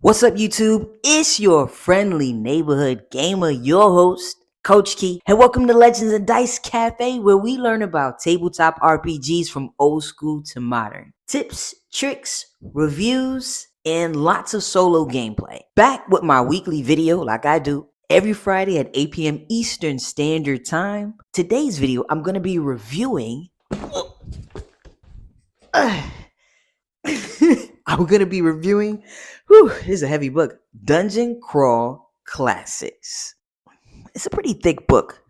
What's up, YouTube? It's your friendly neighborhood gamer, your host, Coach Key, and welcome to Legends and Dice Cafe, where we learn about tabletop RPGs from old school to modern. Tips, tricks, reviews, and lots of solo gameplay. Back with my weekly video, like I do every Friday at 8 p.m. Eastern Standard Time. Today's video, I'm going to be reviewing. I'm going to be reviewing, this is a heavy book, Dungeon Crawl Classics. It's a pretty thick book,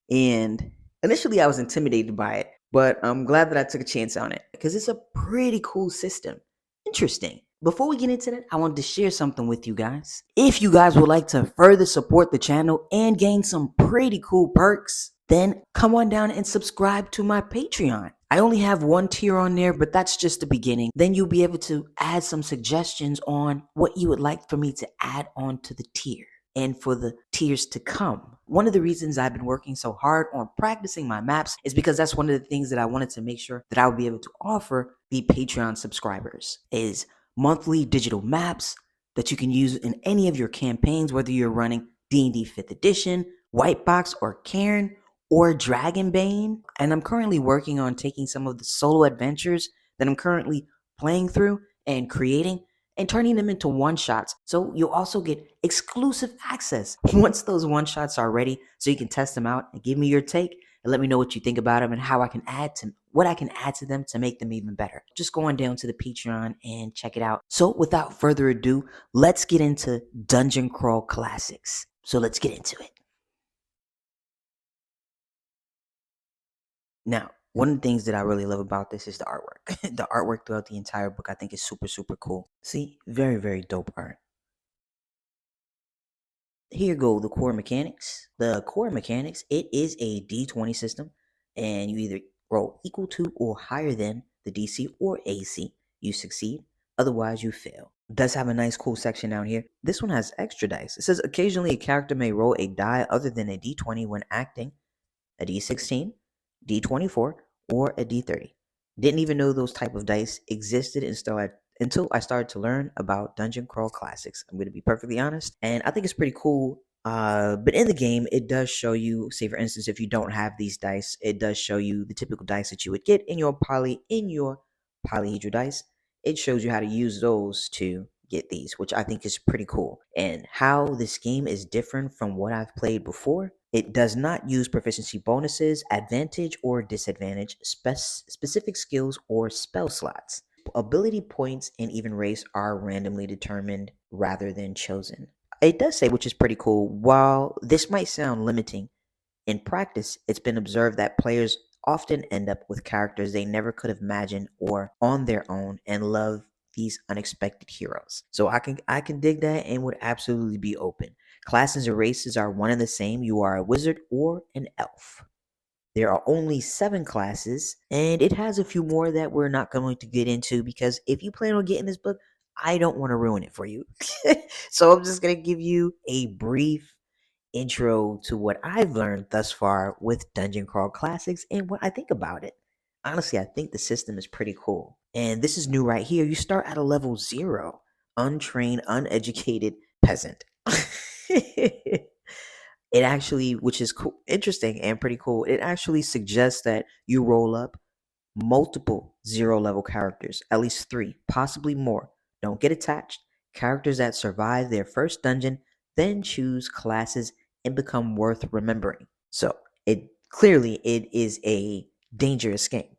and initially I was intimidated by it, but I'm glad that I took a chance on it because it's a pretty cool system. Interesting. Before we get into that, I wanted to share something with you guys. If you guys would like to further support the channel and gain some pretty cool perks, then come on down and subscribe to my Patreon. I only have one tier on there, but that's just the beginning. Then you'll be able to add some suggestions on what you would like for me to add on to the tier and for the tiers to come. One of the reasons I've been working so hard on practicing my maps is because that's one of the things that I wanted to make sure that I would be able to offer the Patreon subscribers is monthly digital maps that you can use in any of your campaigns, whether you're running D&D 5th edition, White Box, or Cairn, or Dragonbane. And I'm currently working on taking some of the solo adventures that I'm currently playing through and creating and turning them into one-shots. So you'll also get exclusive access once those one-shots are ready, so you can test them out and give me your take and let me know what you think about them and how I can add to what I can add to them to make them even better. Just go on down to the Patreon and check it out. So without further ado, let's get into Dungeon Crawl Classics. So let's get into it. Now, one of the things that I really love about this is the artwork. The artwork throughout the entire book I think is super, super cool. See, very, very dope art. Here go the core mechanics. The core mechanics, it is a D20 system, and you either roll equal to or higher than the DC or AC. You succeed, otherwise you fail. It does have a nice cool section down here. This one has extra dice. It says occasionally a character may roll a die other than a D20 when acting, a D16, D24, or a D30. Didn't even know those type of dice existed until I started to learn about Dungeon Crawl Classics. I'm going to be perfectly honest, and I think it's pretty cool. But in the game, it does show you, say for instance, if you don't have these dice, it does show you the typical dice that you would get in your polyhedral dice. It shows you how to use those to get these, which I think is pretty cool. And how this game is different from what I've played before. It does not use proficiency bonuses, advantage or disadvantage, specific skills, or spell slots. Ability points and even race are randomly determined rather than chosen. It does say, which is pretty cool, while this might sound limiting, in practice, it's been observed that players often end up with characters they never could have imagined or on their own and love these unexpected heroes. So I can dig that and would absolutely be open. Classes or races are one and the same. You are a wizard or an elf. There are only 7 classes, and it has a few more that we're not going to get into because if you plan on getting this book, I don't want to ruin it for you. So I'm just going to give you a brief intro to what I've learned thus far with Dungeon Crawl Classics and what I think about it. Honestly, I think the system is pretty cool. And this is new right here. You start at a level 0, untrained, uneducated peasant. It actually, which is cool, interesting and pretty cool, it actually suggests that you roll up multiple 0 level characters, at least 3, possibly more. Don't get attached. Characters that survive their first dungeon, then choose classes and become worth remembering. So it is a dangerous game,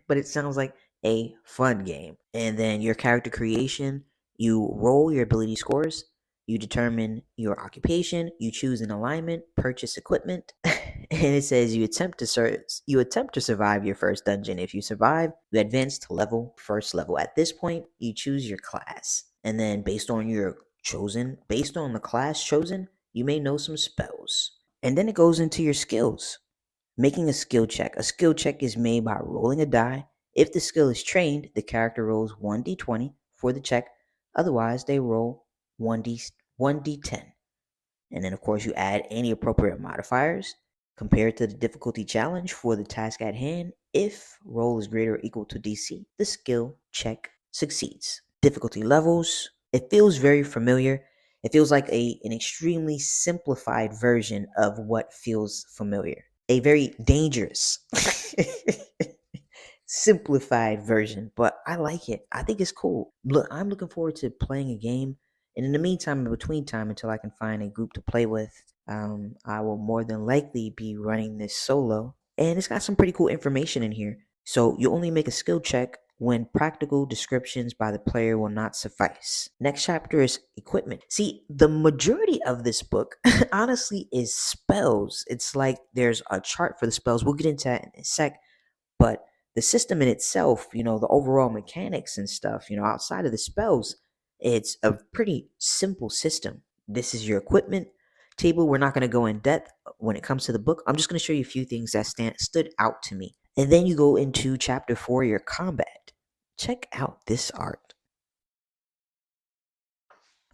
but it sounds like a fun game. And then your character creation, you roll your ability scores, you determine your occupation, you choose an alignment, purchase equipment, and it says you attempt to survive your first dungeon. If you survive, you advance to first level. At this point, you choose your class, and then based on the class chosen, you may know some spells. And then it goes into your skills. Making a skill check. A skill check is made by rolling a die. If the skill is trained, the character rolls 1d20 for the check. Otherwise, they roll 1d10. And then, of course, you add any appropriate modifiers compared to the difficulty challenge for the task at hand. If roll is greater or equal to DC, the skill check succeeds. Difficulty levels. It feels very familiar. It feels like an extremely simplified version of what feels familiar. A very dangerous simplified version, but I like it. I think it's cool. Look, I'm looking forward to playing a game. And in the meantime, in between time, until I can find a group to play with, I will more than likely be running this solo. And it's got some pretty cool information in here. So you only make a skill check when practical descriptions by the player will not suffice. Next chapter is equipment. See, the majority of this book, honestly, is spells. It's like there's a chart for the spells. We'll get into that in a sec. But the system in itself, the overall mechanics and stuff, outside of the spells, it's a pretty simple system. This is your equipment table. We're not going to go in depth when it comes to the book. I'm just going to show you a few things that stood out to me. And then you go into chapter 4, your combat. Check out this art.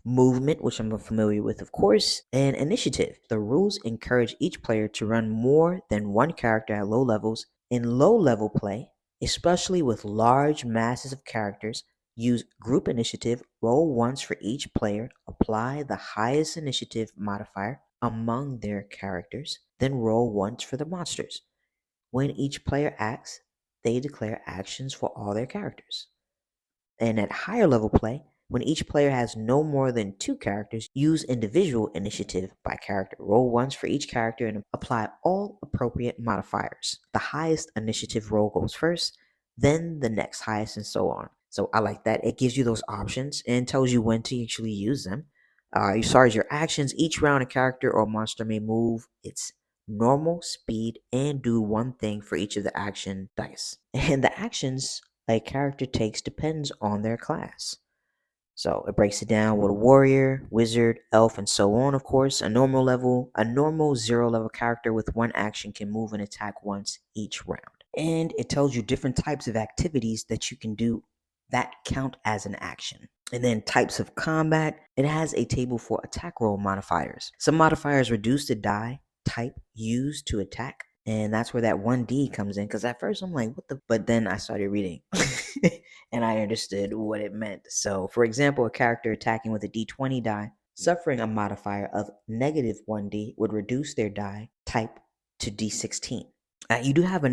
Movement, which I'm familiar with, of course, and initiative. The rules encourage each player to run more than one character at low levels. In low level play, especially with large masses of characters, use group initiative, roll once for each player, apply the highest initiative modifier among their characters, then roll once for the monsters. When each player acts, they declare actions for all their characters. And at higher level play, when each player has no more than 2 characters, use individual initiative by character. Roll once for each character and apply all appropriate modifiers. The highest initiative roll goes first, then the next highest, and so on. So I like that. It gives you those options and tells you when to actually use them. As far as your actions, each round a character or monster may move its normal speed and do one thing for each of the action dice. And the actions a character takes depends on their class. So it breaks it down with a warrior, wizard, elf, and so on, of course. A normal 0 level character with one action can move and attack once each round. And it tells you different types of activities that you can do that count as an action. And then types of combat, it has a table for attack roll modifiers. Some modifiers reduce the die type used to attack. And that's where that 1D comes in. Because at first I'm like, what the? But then I started reading and I understood what it meant. So, for example, a character attacking with a D20 die, suffering a modifier of -1D would reduce their die type to D16. You do have a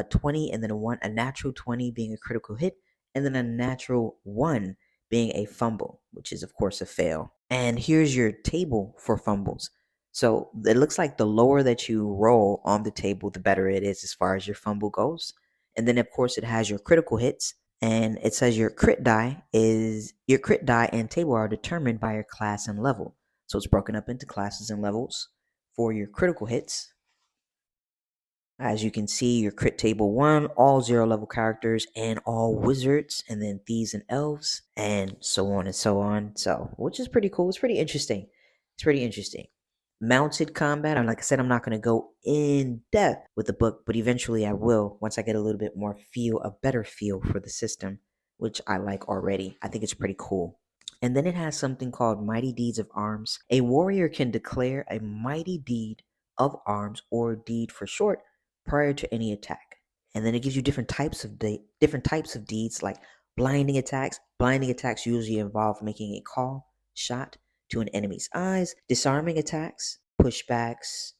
20 and then a natural 20 being a critical hit, and then a natural 1 being a fumble, which is, of course, a fail. And here's your table for fumbles. So it looks like the lower that you roll on the table, the better it is as far as your fumble goes. And then, of course, it has your critical hits, and it says your crit die and table are determined by your class and level. So it's broken up into classes and levels for your critical hits. As you can see, your crit table 1, all 0 level characters and all wizards, and then thieves and elves, and so on and so on. So, which is pretty cool. It's pretty interesting. Mounted combat, and like I said, I'm not going to go in depth with the book, but eventually I will once I get a little bit more a better feel for the system, which I like already. I think it's pretty cool. And then it has something called Mighty Deeds of Arms. A warrior can declare a mighty deed of arms, or deed for short, prior to any attack. And then it gives you different types of deeds, like blinding attacks. Blinding attacks usually involve making a call shot to an enemy's eyes. Disarming attacks, pushbacks,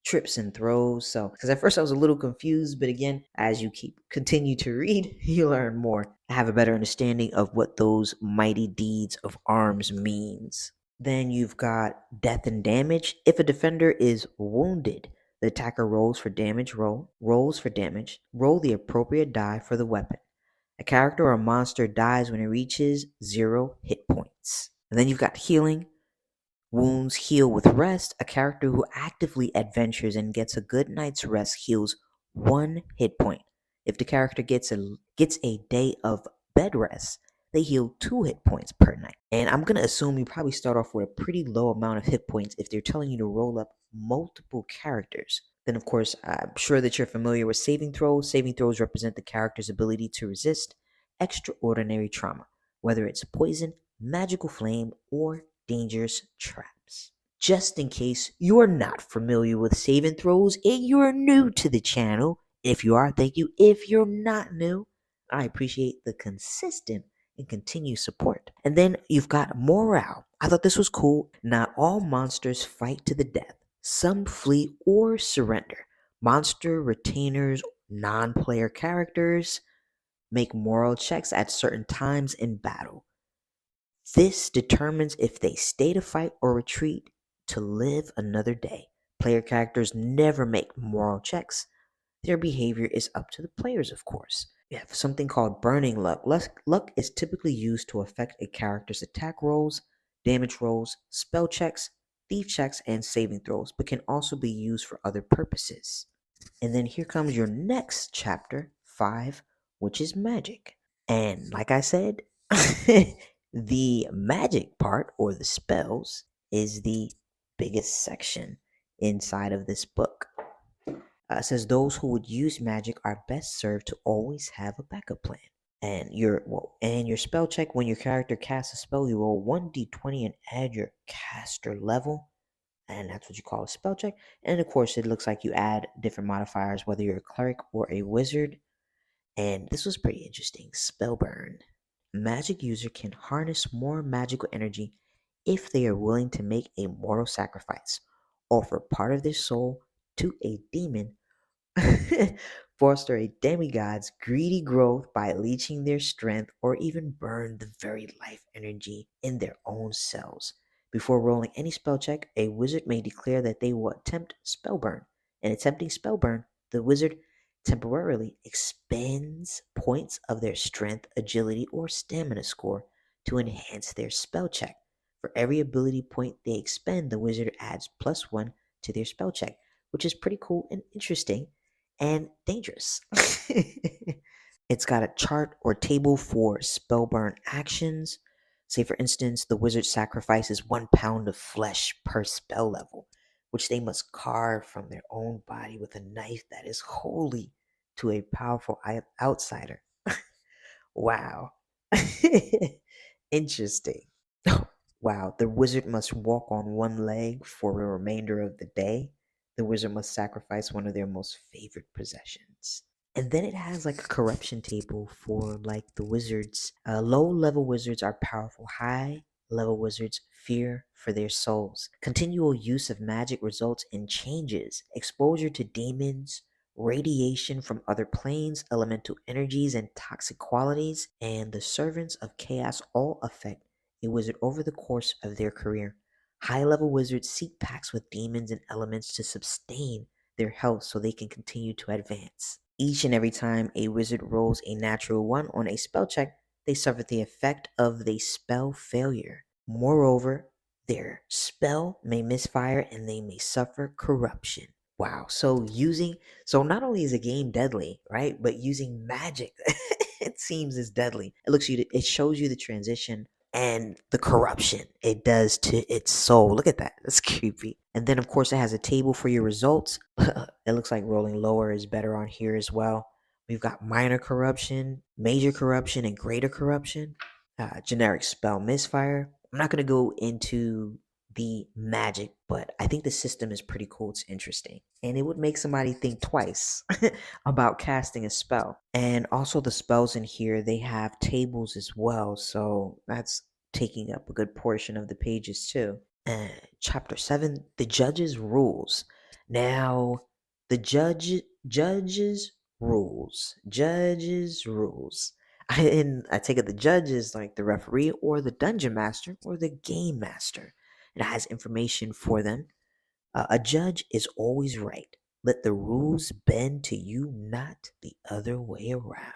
trips and throws. So, because at first I was a little confused, but again, as you continue to read, you learn more. I have a better understanding of what those mighty deeds of arms means. Then you've got death and damage. If a defender is wounded, the attacker rolls for damage, roll the appropriate die for the weapon. A character or a monster dies when it reaches 0 hit points. And then you've got healing. Wounds heal with rest. A character who actively adventures and gets a good night's rest heals 1 hit point. If the character gets a day of bed rest, they heal 2 hit points per night. And I'm going to assume you probably start off with a pretty low amount of hit points if they're telling you to roll up multiple characters. Then, of course, I'm sure that you're familiar with saving throws. Saving throws represent the character's ability to resist extraordinary trauma, whether it's poison, magical flame, or dangerous traps. Just in case you're not familiar with saving throws and you're new to the channel, if you are, thank you. If you're not new, I appreciate the consistent and continue support. And then you've got morale. I thought this was cool. Not all monsters fight to the death. Some flee or surrender. Monster retainers, non-player characters make moral checks at certain times in battle. This determines if they stay to fight or retreat to live another day. Player characters never make moral checks. Their behavior is up to the players, of course. We have something called burning luck. Luck is typically used to affect a character's attack rolls, damage rolls, spell checks, thief checks, and saving throws, but can also be used for other purposes. And then here comes your next chapter, 5, which is magic. And like I said, the magic part, or the spells, is the biggest section inside of this book. It says those who would use magic are best served to always have a backup plan. And your spell check, when your character casts a spell, you roll 1d20 and add your caster level, and that's what you call a spell check. And of course, it looks like you add different modifiers, whether you're a cleric or a wizard. And this was pretty interesting. Spellburn. Magic user can harness more magical energy if they are willing to make a moral sacrifice, offer part of their soul to a demon, foster a demigod's greedy growth by leeching their strength, or even burn the very life energy in their own cells. Before rolling any spell check, a wizard may declare that they will attempt spellburn. In attempting spellburn, the wizard temporarily expends points of their strength, agility, or stamina score to enhance their spell check. For every ability point they expend, the wizard adds +1 to their spell check, which is pretty cool and interesting and dangerous. It's got a chart or table for spellburn actions. Say, for instance, the wizard sacrifices 1 pound of flesh per spell level, which they must carve from their own body with a knife that is holy to a powerful outsider. Wow. Interesting. Wow, the wizard must walk on one leg for the remainder of the day. The wizard must sacrifice one of their most favored possessions. And then it has like a corruption table for like the wizards. Low level wizards are powerful. High level wizards fear for their souls. Continual use of magic results in changes, exposure to demons, radiation from other planes, elemental energies, and toxic qualities, and the servants of chaos all affect a wizard over the course of their career. High level wizards seek pacts with demons and elements to sustain their health so they can continue to advance. Each and every time a wizard rolls a natural 1 on a spell check, they suffer the effect of the spell failure. Moreover, their spell may misfire and they may suffer corruption. Wow. So not only is a game deadly, right? But using magic, it seems is deadly. It shows you the transition and the corruption it does to its soul. Look at that. That's creepy. And then of course it has a table for your results. It looks like rolling lower is better on here as well. We've got minor corruption, major corruption, and greater corruption. Generic spell misfire. I'm not going to go into the magic, but I think the system is pretty cool. It's interesting. And it would make somebody think twice about casting a spell. And also the spells in here, they have tables as well. So that's taking up a good portion of the pages too. Chapter 7, the judge's rules. Now, the judge's rules. I take it the judge is like the referee or the dungeon master or the game master. It has information for them. A judge is always right. Let the rules bend to you, not the other way around.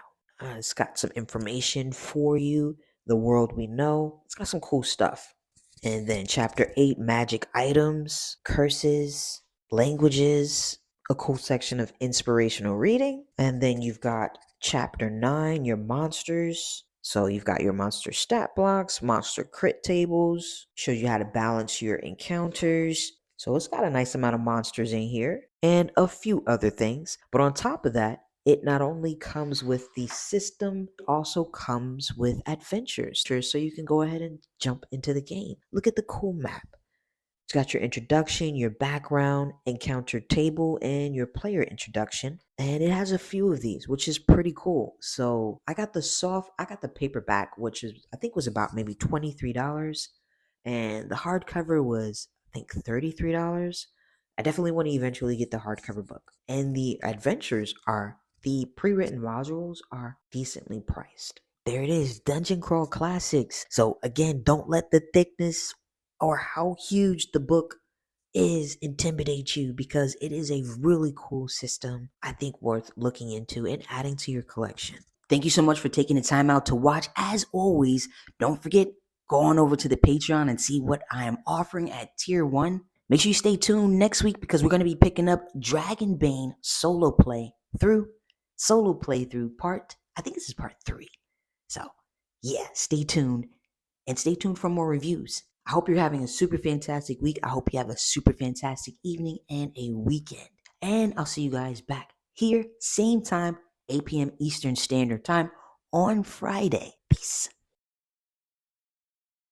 It's got some information for you, the world we know. It's got some cool stuff. And then chapter 8, magic items, curses, languages, a cool section of inspirational reading. And then you've got chapter 9, your monsters. So you've got your monster stat blocks, monster crit tables, shows you how to balance your encounters. So it's got a nice amount of monsters in here and a few other things. But on top of that, it not only comes with the system, also comes with adventures. So you can go ahead and jump into the game. Look at the cool map. It's got your introduction, your background, encounter table, and your player introduction. And it has a few of these, which is pretty cool. So I got the paperback, which is I think was about maybe $23. And the hardcover was I think $33. I definitely want to eventually get the hardcover book. And the pre-written modules are decently priced. There it is, Dungeon Crawl Classics. So again, don't let the thickness or how huge the book is intimidate you, because it is a really cool system, I think worth looking into and adding to your collection. Thank you so much for taking the time out to watch. As always, don't forget, go on over to the Patreon and see what I am offering at tier 1. Make sure you stay tuned next week, because we're going to be picking up Dragonbane solo playthrough part, I think this is part 3. So yeah, stay tuned, and stay tuned for more reviews. I hope you're having a super fantastic week. I hope you have a super fantastic evening and a weekend. And I'll see you guys back here, same time, 8 p.m. Eastern Standard Time on Friday. Peace.